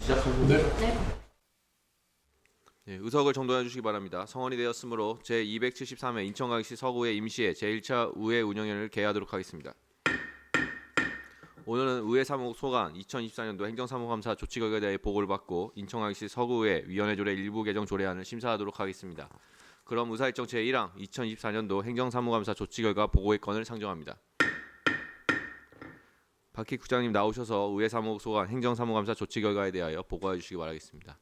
시작합니다. 네. 네, 의석을 정돈해 주시기 바랍니다. 성원이 되었으므로 제273회 인천광역시 서구의 임시회 제1차 의회 운영위원회를 개회하도록 하겠습니다. 오늘은 의회 사무국 소관 2024년도 행정사무감사 조치 결과에 대해 보고를 받고 인천광역시 서구의회 위원회 조례 일부 개정 조례안을 심사하도록 하겠습니다. 그럼 의사일정 제1항 2024년도 행정사무감사 조치 결과 보고의 건을 상정합니다. 박희 국장님 나오셔서 의회 사무국 소관 행정사무감사 조치 결과에 대하여 보고해 주시기 바라겠습니다.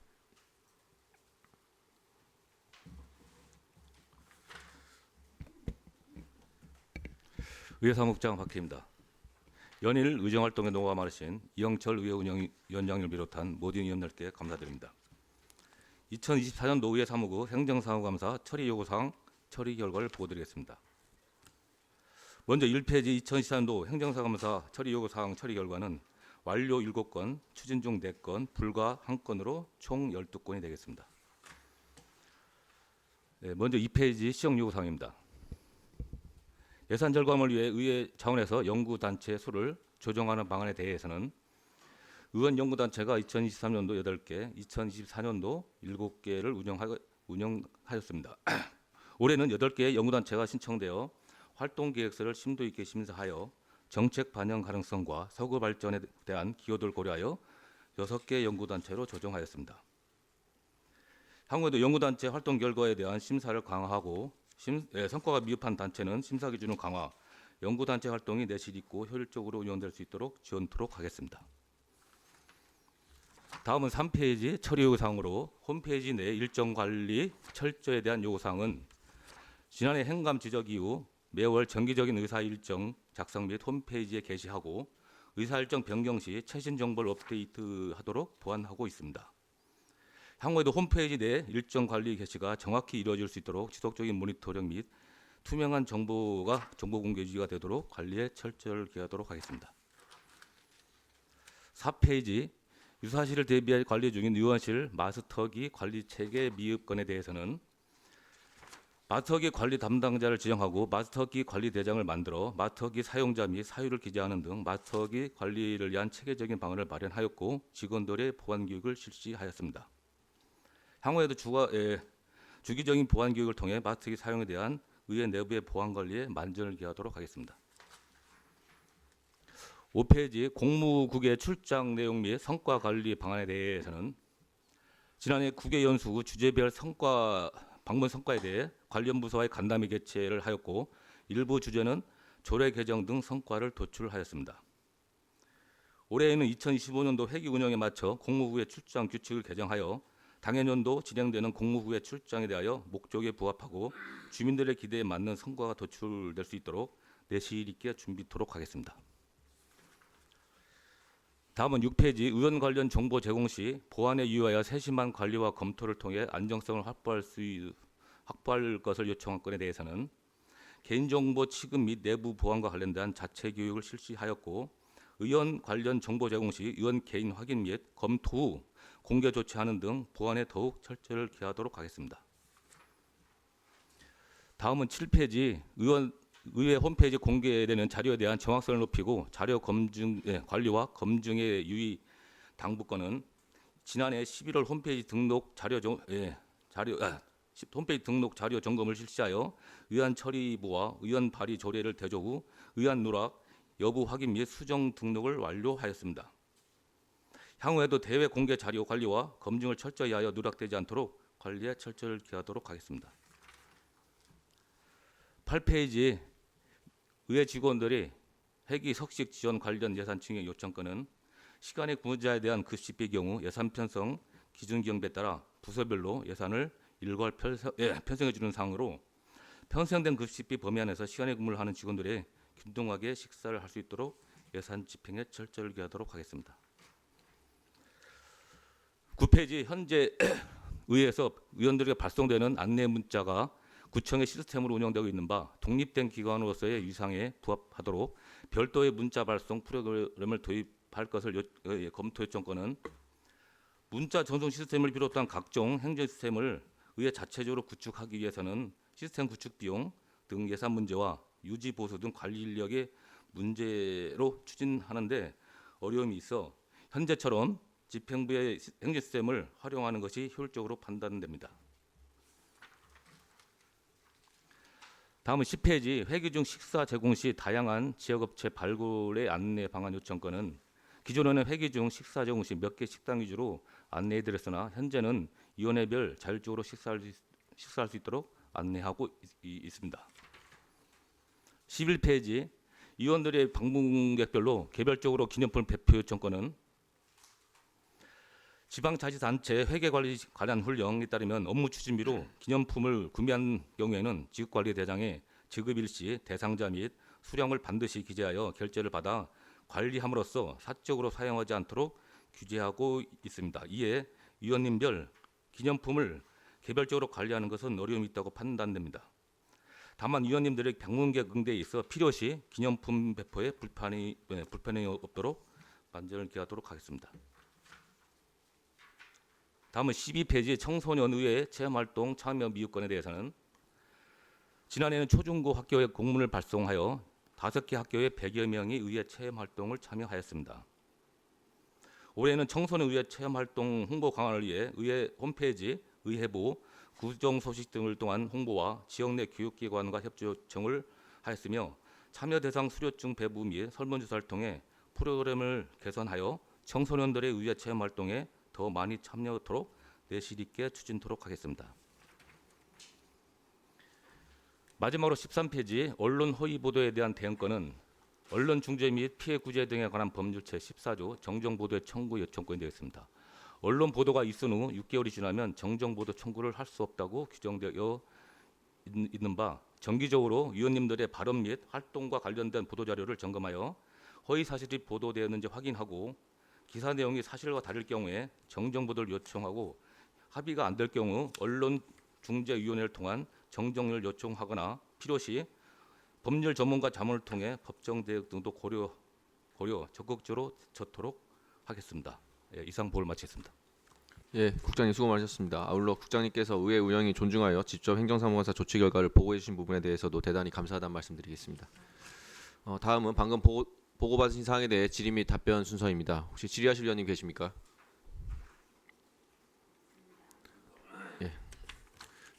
의회 사무국장 박희입니다. 연일 의정활동에 노고가 많으신 이영철 의회 운영위원장을 비롯한 모든 위원들께 감사드립니다. 2024년도 의회 사무국 행정사무감사 처리 요구사항 처리 결과를 보고드리겠습니다. 먼저 1페이지 2024년도 행정사무감사 처리 요구사항 처리 결과는 완료 7건, 추진 중 4건, 불가 1건으로 총 12건이 되겠습니다. 먼저 2페이지 시정 요구사항입니다. 예산 절감을 위해 의회 차원에서 연구단체 수를 조정하는 방안에 대해서는 의원 연구단체가 2023년도 8개, 2024년도 7개를 운영하였습니다. 올해는 8개의 연구단체가 신청되어 활동계획서를 심도 있게 심사하여 정책 반영 가능성과 서구 발전에 대한 기여도를 고려하여 6개 연구단체로 조정하였습니다. 향후에도 연구단체 활동 결과에 대한 심사를 강화하고 성과가 미흡한 단체는 심사 기준을 강화, 연구단체 활동이 내실 있고 효율적으로 운영될 수 있도록 지원토록 하겠습니다. 다음은 3페이지 처리 요구사항으로 홈페이지 내 일정 관리 철저에 대한 요구사항은 지난해 행감 지적 이후 매월 정기적인 의사 일정 작성 및 홈페이지에 게시하고 의사 일정 변경 시 최신 정보를 업데이트하도록 보완하고 있습니다. 향후에도 홈페이지 내 일정 관리 게시가 정확히 이루어질 수 있도록 지속적인 모니터링 및 투명한 정보 공개 유지가 되도록 관리에 철저를 기하도록 하겠습니다. 4페이지 유사시를 대비해 관리 중인 의원실 마스터기 관리 체계 미흡 건에 대해서는 마스터기 관리 담당자를 지정하고 마스터기 관리 대장을 만들어 마스터기 사용자 및 사유를 기재하는 등 마스터기 관리를 위한 체계적인 방안을 마련하였고 직원들의 보안 교육을 실시하였습니다. 향후에도 주기적인 보안 교육을 통해 마스터기 사용에 대한 의회 내부의 보안 관리에 만전을 기하도록 하겠습니다. 5페이지 공무국의 출장 내용 및 성과 관리 방안에 대해서는 지난해 국외 연수 후 주제별 방문 성과에 대해 관련 부서와의 간담회 개최를 하였고 일부 주제는 조례 개정 등 성과를 도출하였습니다. 올해에는 2025년도 회기 운영에 맞춰 공무국의 출장 규칙을 개정하여 당해년도 진행되는 공무국의 출장에 대하여 목적에 부합하고 주민들의 기대에 맞는 성과가 도출될 수 있도록 내실 있게 준비토록 하겠습니다. 다음은 6페이지 의원 관련 정보 제공 시 보안에 유의하여 세심한 관리와 검토를 통해 안정성을 확보할 것을 요청한 건에 대해서는 개인정보 취급 및 내부 보안과 관련된 자체 교육을 실시하였고 의원 관련 정보 제공 시 의원 개인 확인 및 검토 후 공개 조치하는 등 보안에 더욱 철저를 기하도록 하겠습니다. 다음은 7페이지 의회 홈페이지 공개되는 자료에 대한 정확성을 높이고 자료 검증 관리와 검증의 유의 당부권은 지난해 11월 홈페이지 등록 홈페이지 등록 자료 점검을 실시하여 의안 처리부와 의원 발의 조례를 대조 후 의안 누락 여부 확인 및 수정 등록을 완료하였습니다. 향후에도 대외 공개 자료 관리와 검증을 철저히 하여 누락되지 않도록 관리에 철저를 기하도록 하겠습니다. 8페이지 의회 직원들이 회기 석식 지원 관련 예산 증액 요청건은 시간의 근무자에 대한 급식비 경우 예산 편성 기준 경비에 따라 부서별로 예산을 일괄 편성해 주는 사항으로 편성된 급식비 범위 안에서 시간에 근무를 하는 직원들이 균등하게 식사를 할 수 있도록 예산 집행에 철저를 기하도록 하겠습니다. 9페이지 현재 의회에서 의원들에게 발송되는 안내 문자가 구청의 시스템으로 운영되고 있는 바 독립된 기관으로서의 위상에 부합하도록 별도의 문자 발송 프로그램을 도입할 것을 검토 요청권은 문자 전송 시스템을 비롯한 각종 행정 시스템을 의회 자체적으로 구축하기 위해서는 시스템 구축 비용 등 예산 문제와 유지 보수 등 관리 인력의 문제로 추진하는데 어려움이 있어 현재처럼 집행부의 행정 시스템을 활용하는 것이 효율적으로 판단됩니다. 다음은 10페이지 회기 중 식사 제공 시 다양한 지역업체 발굴의 안내 방안 요청 건은 기존에는 회기 중 식사 제공 시 몇 개 식당 위주로 안내해드렸으나 현재는 위원회별 자율적으로 식사할 수 있도록 안내하고 있습니다. 11페이지 위원들의 방문객별로 개별적으로 기념품 배포 요청 건은 지방자치단체 회계관리 관련 훈령에 따르면 업무 추진비로 기념품을 구매한 경우에는 지역관리대장에 지급일시, 대상자 및 수량을 반드시 기재하여 결제를 받아 관리함으로써 사적으로 사용하지 않도록 규제하고 있습니다. 이에 위원님별 기념품을 개별적으로 관리하는 것은 어려움이 있다고 판단됩니다. 다만 위원님들의 방문객 응대에 있어 필요시 기념품 배포에 불편이 없도록 만전을 기하도록 하겠습니다. 다음은 12페이지 청소년의회 체험활동 참여 미흡건에 대해서는 지난해는 초중고 학교에 공문을 발송하여 5개 학교에 100여 명이 의회 체험활동을 참여하였습니다. 올해는 청소년의회 체험활동 홍보 강화를 위해 의회 홈페이지, 의회부, 구정 소식 등을 통한 홍보와 지역 내 교육기관과 협조 요청을 하였으며 참여 대상 수료증 배부 및 설문조사를 통해 프로그램을 개선하여 청소년들의 의회 체험활동에 더 많이 참여하도록 내실 있게 추진토록 하겠습니다. 마지막으로 13페이지 언론 허위 보도에 대한 대응건은 언론 중재 및 피해 구제 등에 관한 법률 제14조 정정보도의 청구 요청권이 되겠습니다. 언론 보도가 있은 후 6개월이 지나면 정정보도 청구를 할 수 없다고 규정되어 있는 바 정기적으로 위원님들의 발언 및 활동과 관련된 보도자료를 점검하여 허위 사실이 보도되었는지 확인하고 기사 내용이 사실과 다를 경우에 정정보도를 요청하고 합의가 안 될 경우 언론중재위원회를 통한 정정을 요청하거나 필요시 법률 전문가 자문을 통해 법정 대응 등도 고려 적극적으로 저토록 하겠습니다. 예, 이상 보고를 마치겠습니다. 예, 국장님 수고 많으셨습니다. 아울러 국장님께서 의회 운영이 존중하여 직접 행정사무관사 조치 결과를 보고해 주신 부분에 대해서도 대단히 감사하다는 말씀드리겠습니다. 다음은 방금 보고받으신 사항에 대해 질의 및 답변 순서입니다. 혹시 질의하실 위원님 계십니까? 예.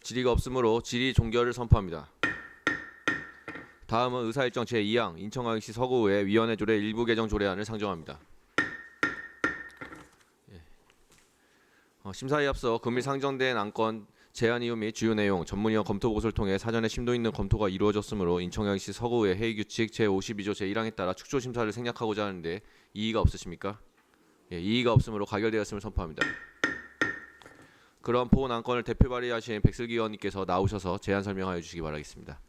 질의가 없으므로 질의 종결을 선포합니다. 다음은 의사일정 제2항 인천광역시 서구의회 위원회 조례 일부 개정 조례안을 상정합니다. 심사에 앞서 금일 상정된 안건 제안 이유 및 주요 내용, 전문위원 검토 보고서를 통해 사전에 심도 있는 검토가 이루어졌으므로 인천광역시 서구의회 회의규칙 제52조 제1항에 따라 축소 심사를 생략하고자 하는데 이의가 없으십니까? 예, 이의가 없으므로 가결되었음을 선포합니다. 그럼 본 안건을 대표 발의하신 백슬기 의원님께서 나오셔서 제안 설명하여 주시기 바라겠습니다.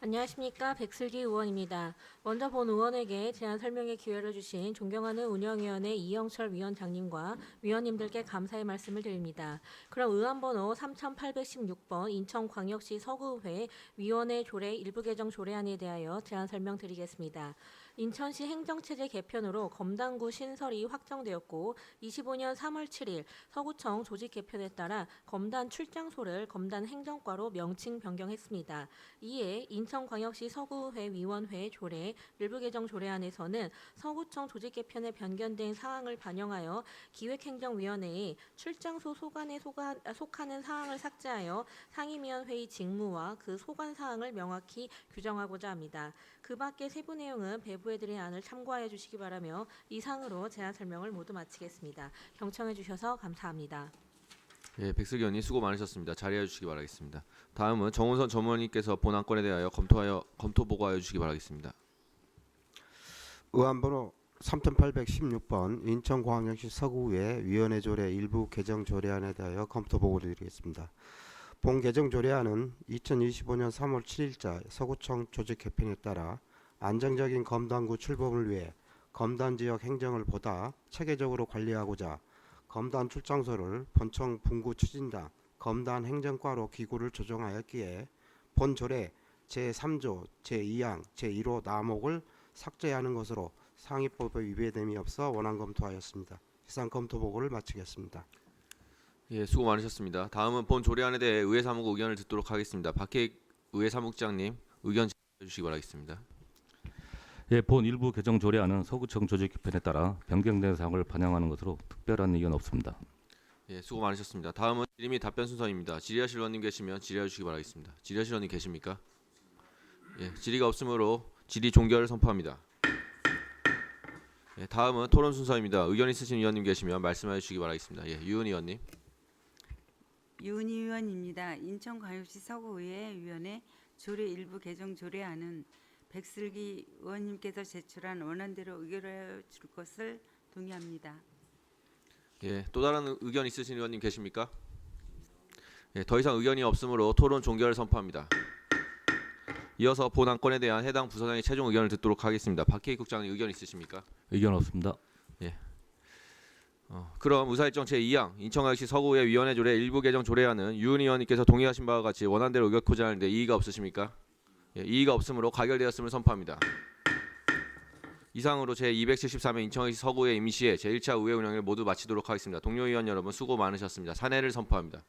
안녕하십니까, 백슬기 의원입니다. 먼저 본 의원에게 제안 설명의 기회를 주신 존경하는 운영위원회 이영철 위원장님과 위원님들께 감사의 말씀을 드립니다. 그럼 의안번호 3816번 인천광역시 서구의회 위원회 조례 일부 개정 조례안에 대하여 제안 설명드리겠습니다. 인천시 행정체제 개편으로 검단구 신설이 확정되었고 25년 3월 7일 서구청 조직 개편에 따라 검단 출장소를 검단 행정과로 명칭 변경했습니다. 이에 인천광역시 서구의회 위원회 조례 일부 개정 조례안에서는 서구청 조직 개편에 변경된 사항을 반영하여 기획행정위원회에 출장소 소관에 속하는 사항을 삭제하여 상임위원회의 직무와 그 소관 사항을 명확히 규정하고자 합니다. 그 밖의 세부 내용은 배부해드린 안을 참고하여 주시기 바라며 이상으로 제안 설명을 모두 마치겠습니다. 경청해 주셔서 감사합니다. 예, 백슬기 의원님 수고 많으셨습니다. 자리해 주시기 바라겠습니다. 다음은 정운선 전무님께서 본 안건에 대하여 검토 보고하여 주시기 바라겠습니다. 의안번호 3816번 인천광역시 서구의회 위원회 조례 일부 개정 조례안에 대하여 검토 보고를 드리겠습니다. 본 개정 조례안은 2025년 3월 7일자 서구청 조직 개편에 따라 안정적인 검단구 출범을 위해 검단 지역 행정을 보다 체계적으로 관리하고자 검단 출장소를 본청 분구 추진단 검단 행정과로 기구를 조정하였기에 본 조례 제3조 제2항 제1호 나목을 삭제하는 것으로 상위법에 위배됨이 없어 원안 검토하였습니다. 이상 검토 보고를 마치겠습니다. 예, 수고 많으셨습니다. 다음은 본 조례안에 대해 의회 사무국 의견을 듣도록 하겠습니다. 박혜익 의회 사무국장님 의견 해주시기 바라겠습니다. 예, 본 일부 개정 조례안은 서구청 조직 개편에 따라 변경된 사항을 반영하는 것으로 특별한 의견 없습니다. 예, 수고 많으셨습니다. 다음은 질의 및 답변 순서입니다. 질의하실 의원님 계시면 질의해 주시기 바라겠습니다. 질의하실 의원님 계십니까? 예, 질의가 없으므로 질의 종결을 선포합니다. 예, 다음은 토론 순서입니다. 의견 있으신 의원님 계시면 말씀해 주시기 바라겠습니다. 예, 유은 의원님. 유은희 의원입니다. 인천광역시 서구의회 위원회 조례 일부 개정 조례안은 백슬기 의원님께서 제출한 원안대로 의결해 줄 것을 동의합니다. 예, 또 다른 의견 있으신 의원님 계십니까? 예, 더 이상 의견이 없으므로 토론 종결을 선포합니다. 이어서 본 안건에 대한 해당 부서장의 최종 의견을 듣도록 하겠습니다. 박해익 국장님 의견 있으십니까? 의견 없습니다. 그럼 의사일정 제2항 인천광역시 서구의회 위원회 조례 일부 개정 조례안은 유은 의원님께서 동의하신 바와 같이 원안대로 의결코자 하는데 이의가 없으십니까? 예, 이의가 없으므로 가결되었음을 선포합니다. 이상으로 제273회 인천광역시 서구의회 임시회 제1차 의회 운영을 모두 마치도록 하겠습니다. 동료 의원 여러분 수고 많으셨습니다. 산회를 선포합니다.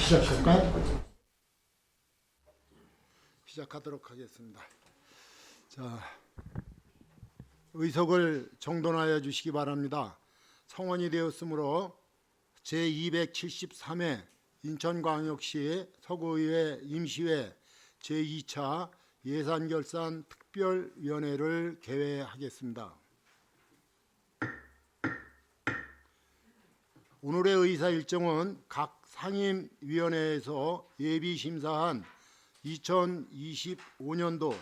시작할까요? 시작하도록 하겠습니다. 자, 의석을 정돈하여 주시기 바랍니다. 성원이 되었으므로 제273회 인천광역시 서구의회 임시회 제2차 예산결산 특별위원회를 개회하겠습니다. 오늘의 의사 일정은 각 상임위원회에서 예비심사한 2025년도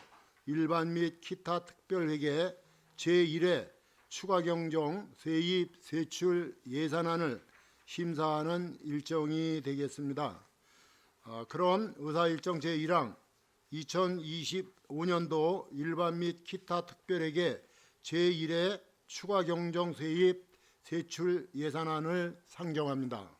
일반 및 기타 특별회계 제1회 추가경정 세입 세출 예산안을 심사하는 일정이 되겠습니다. 그런 의사일정 제1항 2025년도 일반 및 기타 특별회계 제1회 추가경정 세입 세출 예산안을 상정합니다.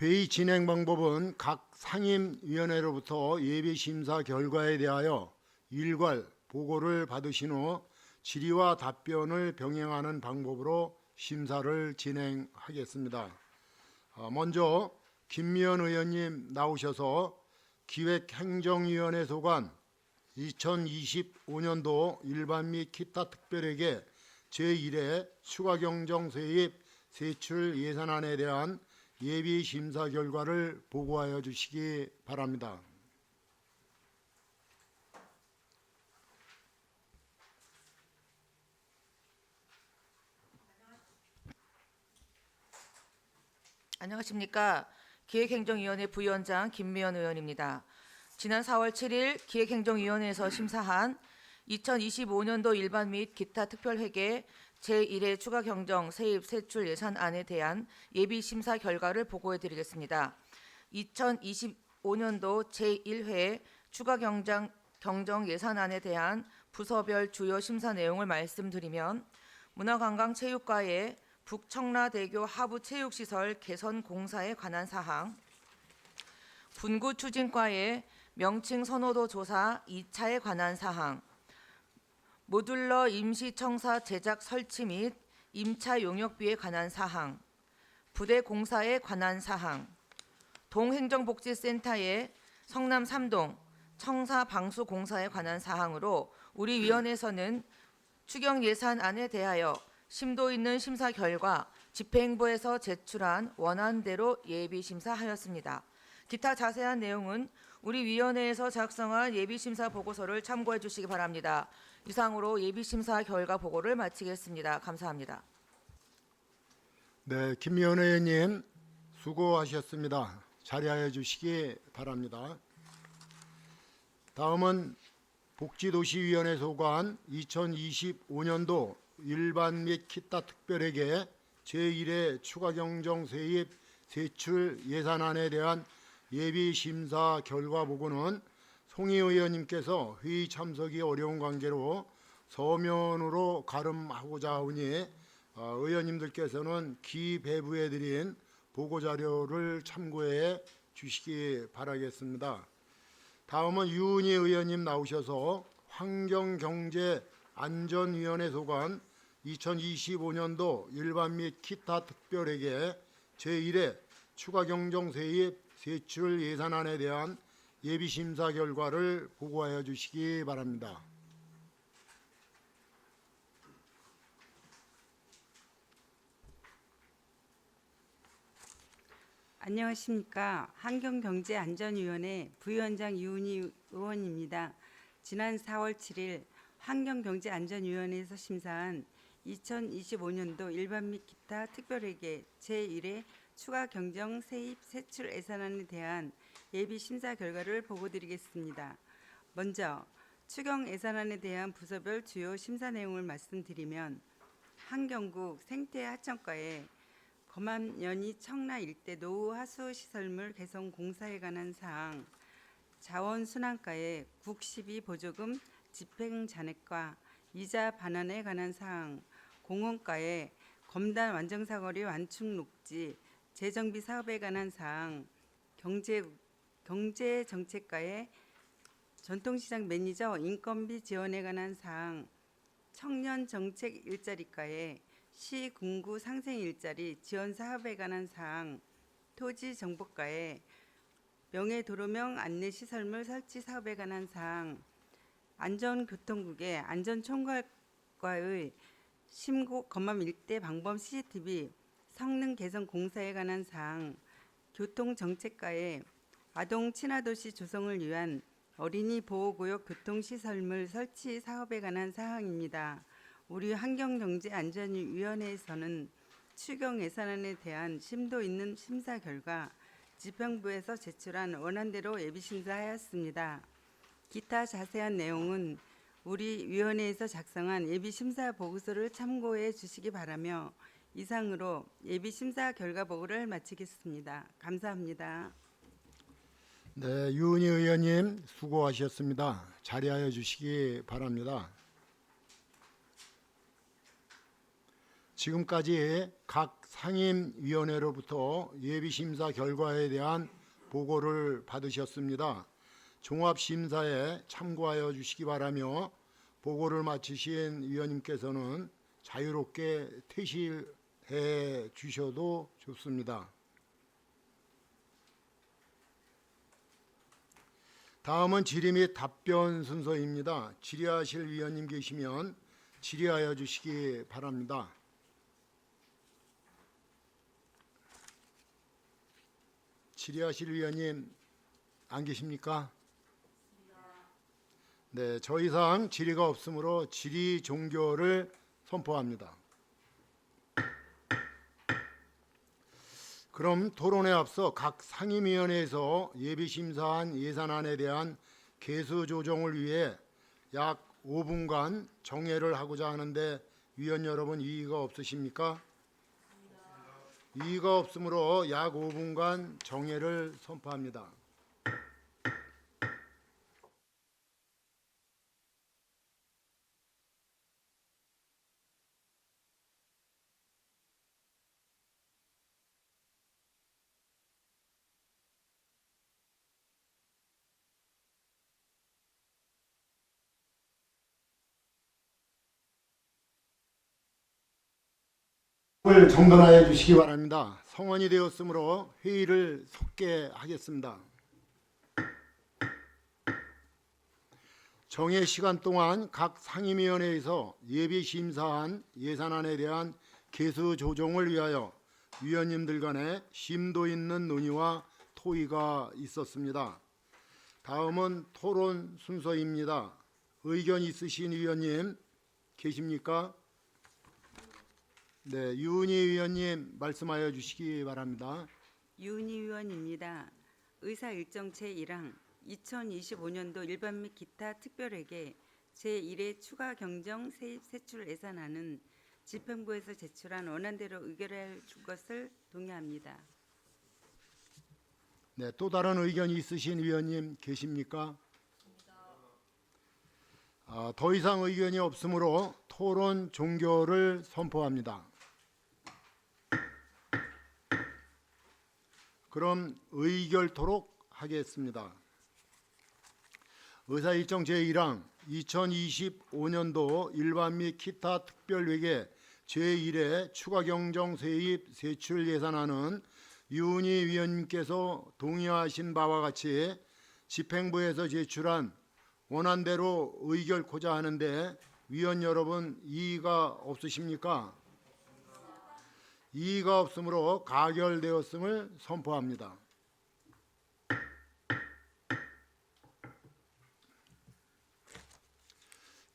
회의 진행 방법은 각 상임위원회로부터 예비심사 결과에 대하여 일괄 보고를 받으신 후 질의와 답변을 병행하는 방법으로 심사를 진행하겠습니다. 먼저 김미연 의원님 나오셔서 기획행정위원회 소관 2025년도 일반 및 기타 특별회계 제1회 추가경정 세입 세출 예산안에 대한 예비 심사 결과를 보고하여 주시기 바랍니다. 안녕하십니까. 기획행정위원회 부위원장 김미연 의원입니다. 지난 4월 7일 기획행정위원회에서 심사한 2025년도 일반 및 기타 특별회계 제1회 추가경정 세입 세출 예산안에 대한 예비심사 결과를 보고해 드리겠습니다. 2025년도 제1회 추가경정 예산안에 대한 부서별 주요 심사 내용을 말씀드리면 문화관광체육과의 북청라대교 하부체육시설 개선 공사에 관한 사항, 분구추진과의 명칭 선호도 조사 2차에 관한 사항, 모듈러 임시청사 제작 설치 및 임차 용역비에 관한 사항, 부대 공사에 관한 사항, 동행정복지센터의 성남 3동 청사 방수 공사에 관한 사항으로 우리 위원회에서는 추경 예산안에 대하여 심도 있는 심사 결과 집행부에서 제출한 원안대로 예비 심사하였습니다. 기타 자세한 내용은 우리 위원회에서 작성한 예비 심사 보고서를 참고해 주시기 바랍니다. 이상으로 예비 심사 결과 보고를 마치겠습니다. 감사합니다. 네, 김미연 의원님 수고하셨습니다. 자리하여 주시기 바랍니다. 다음은 복지도시위원회 소관 2025년도 일반 및 기타 특별회계 제1회 추가경정 세입 세출 예산안에 대한 예비심사 결과 보고는 송희 의원님께서 회의 참석이 어려운 관계로 서면으로 가름하고자 하오니 의원님들께서는 기배부해드린 보고자료를 참고해 주시기 바라겠습니다. 다음은 유은희 의원님 나오셔서 환경경제안전위원회 소관 2025년도 일반 및 기타 특별회계 제1회 추가경정 세입 세출 예산안에 대한 예비심사 결과를 보고하여 주시기 바랍니다. 안녕하십니까. 환경경제안전위원회 부위원장 유은희 의원입니다. 지난 4월 7일 환경경제안전위원회에서 심사한 2025년도 일반 및 기타 특별회계 제1회 추가경정 세입 세출 예산안에 대한 예비 심사 결과를 보고드리겠습니다. 먼저 추경 예산안에 대한 부서별 주요 심사 내용을 말씀드리면 환경국 생태하천과의 검암연이 청라 일대 노후 하수 시설물 개선 공사에 관한 사항, 자원순환과의 국12 보조금 집행 잔액과 이자 반환에 관한 사항, 공원과의 검단 완정사거리 완충 녹지 재정비 사업에 관한 사항, 경제정책과의 전통시장 매니저 인건비 지원에 관한 사항, 청년 정책 일자리과에 시 군구 상생 일자리 지원 사업에 관한 사항, 토지 정보과에 명예도로명 안내시설물 설치 사업에 관한 사항, 안전교통국의 안전총괄과의 심고 검암 일대 방범 CCTV 성능 개선 공사에 관한 사항, 교통정책과의 아동 친화도시 조성을 위한 어린이 보호구역 교통시설물 설치 사업에 관한 사항입니다. 우리 환경경제안전위원회에서는 추경 예산안에 대한 심도 있는 심사 결과 집행부에서 제출한 원안대로 예비심사하였습니다. 기타 자세한 내용은 우리 위원회에서 작성한 예비심사 보고서를 참고해 주시기 바라며 이상으로 예비심사 결과 보고를 마치겠습니다. 감사합니다. 네, 유은희 의원님 수고하셨습니다. 자리하여 주시기 바랍니다. 지금까지 각 상임위원회로부터 예비심사 결과에 대한 보고를 받으셨습니다. 종합심사에 참고하여 주시기 바라며 보고를 마치신 위원님께서는 자유롭게 퇴실해 주셔도 좋습니다. 다음은 질의 및 답변 순서입니다. 질의하실 위원님 계시면 질의하여 주시기 바랍니다. 질의하실 위원님 안 계십니까? 네, 더 이상 질의가 없으므로 질의 종결을 선포합니다. 그럼 토론에 앞서 각 상임위원회에서 예비심사한 예산안에 대한 개수 조정을 위해 약 5분간 정회를 하고자 하는데 위원 여러분 이의가 없으십니까? 이의가 없으므로 약 5분간 정회를 선포합니다. 을 정돈하여 주시기 바랍니다. 성원이 되었으므로 회의를 속개하겠습니다. 정해 시간 동안 각 상임위원회에서 예비심사한 예산안에 대한 개수 조정을 위하여 위원님들 간에 심도 있는 논의와 토의가 있었습니다. 다음은 토론 순서입니다. 의견 있으신 위원님 계십니까? 네, 유은희 위원님 말씀하여 주시기 바랍니다. 유은희 의원입니다. 의사일정 제1항 2025년도 일반 및 기타 특별회계 제1회 추가 경정 세입 세출 예산안은 집행부에서 제출한 원안대로 의결할 것을 동의합니다. 네, 또 다른 의견이 있으신 위원님 계십니까? 더 이상 의견이 없으므로 토론 종결을 선포합니다. 그럼 의결토록 하겠습니다. 의사일정 제1항 2025년도 일반 및 기타 특별회계 제1회 추가경정 세입 세출 예산안은 유은희 위원님께서 동의하신 바와 같이 집행부에서 제출한 원안대로 의결코자 하는데 위원 여러분 이의가 없으십니까? 이의가 없으므로 가결되었음을 선포합니다.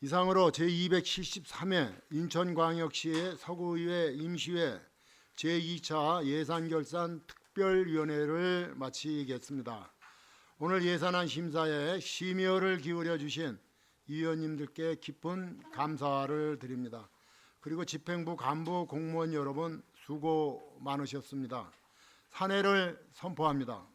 이상으로 제273회 인천광역시 서구의회 임시회 제2차 예산결산 특별위원회를 마치겠습니다. 오늘 예산안 심사에 심혈을 기울여 주신 위원님들께 깊은 감사를 드립니다. 그리고 집행부 간부 공무원 여러분 수고 많으셨습니다. 산회를 선포합니다.